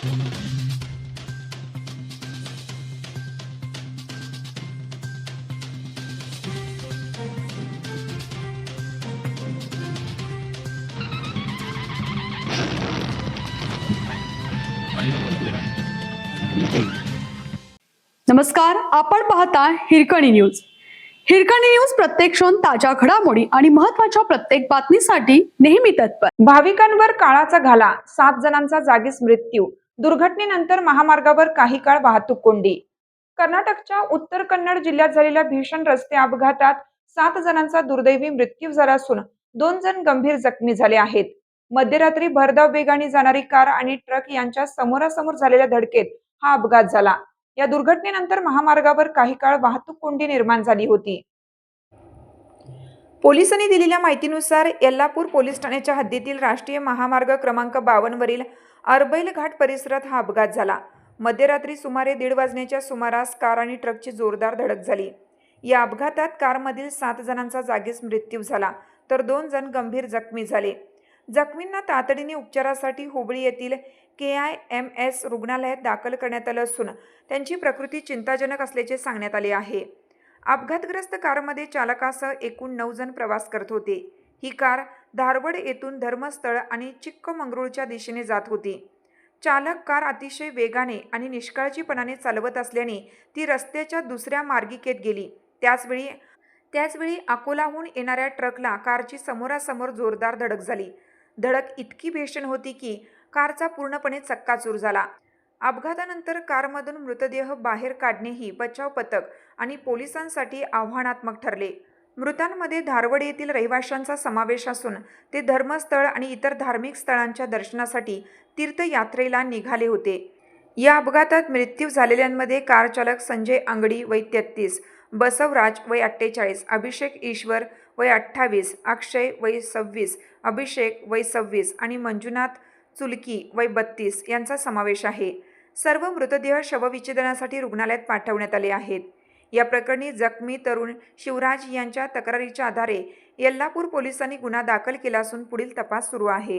नमस्कार, आपण पाहता हिरकणी न्यूज. हिरकणी न्यूज प्रत्येक क्षण ताज्या घडामोडी आणि महत्त्वाच्या प्रत्येक बातमीसाठी नेहमी तत्पर. भाविकांवर काळाचा घाला, 7 जणांचा जागीच मृत्यू. दुर्घटनेनंतर महामार्गावर काही काळ वाहतूक कोंडी. कर्नाटकच्या उत्तर कन्नड जिल्ह्यात झालेल्या भीषण रस्ते अपघातात 7 जणांचा दुर्दैवी मृत्यू झाला असून 2 जण गंभीर जखमी झाले आहेत. मध्यरात्री भरधाव वेगाने जाणारी कार आणि ट्रक यांच्या समोरासमोर झालेल्या धडकेत हा अपघात झाला. या दुर्घटनेनंतर महामार्गावर काही काळ वाहतूक कोंडी निर्माण झाली होती. पोलिसांनी दिलेल्या माहितीनुसार यल्लापूर पोलीस ठाण्याच्या हद्दीतील राष्ट्रीय महामार्ग क्रमांक 52 वरील अरबैल घाट परिसरात हा अपघात झाला. मध्यरात्री सुमारे 1:30 वाजण्याच्या सुमारास कार आणि ट्रकची जोरदार धडक झाली. या अपघातात कारमधील 7 जणांचा जागीच मृत्यू झाला, तर 2 जण गंभीर जखमी झाले. जखमींना तातडीने उपचारासाठी हुबळी येथील KIMS रुग्णालयात दाखल करण्यात आलं असून त्यांची प्रकृती चिंताजनक असल्याचे सांगण्यात आले आहे. अपघातग्रस्त कारमध्ये चालकासह एकूण 9 जण प्रवास करत होते. ही कार धारवड येथून धर्मस्थळ आणि चिक्कमंगळूरच्या दिशेने जात होती. चालक कार अतिशय वेगाने आणि निष्काळजीपणाने चालवत असल्याने ती रस्त्याच्या दुसऱ्या मार्गिकेत गेली. त्याचवेळी अकोलाहून येणाऱ्या ट्रकला कारची समोरासमोर जोरदार धडक झाली. धडक इतकी भीषण होती की कारचा पूर्णपणे चक्काचूर झाला. अपघातानंतर कारमधून मृतदेह बाहेर काढणेही बचाव पथक आणि पोलिसांसाठी आव्हानात्मक ठरले. मृतांमध्ये धारवड येथील रहिवाशांचा समावेश असून ते धर्मस्थळ आणि इतर धार्मिक स्थळांच्या दर्शनासाठी तीर्थयात्रेला निघाले होते. या अपघातात मृत्यू झालेल्यांमध्ये कार चालक संजय अंगडी वय 33, बसवराज वय 48, अभिषेक ईश्वर वय 28, अक्षय वय 26, अभिषेक वय 26 आणि मंजुनाथ चुलकी वय 32 यांचा समावेश आहे. सर्व मृतदेह शवविच्छेदनासाठी रुग्णालयात पाठवण्यात आले आहेत. या प्रकरणी जखमी तरुण शिवराज यांच्या तक्रारीच्या आधारे यल्लापूर पोलिसांनी गुन्हा दाखल केला असून पुढील तपास सुरू आहे.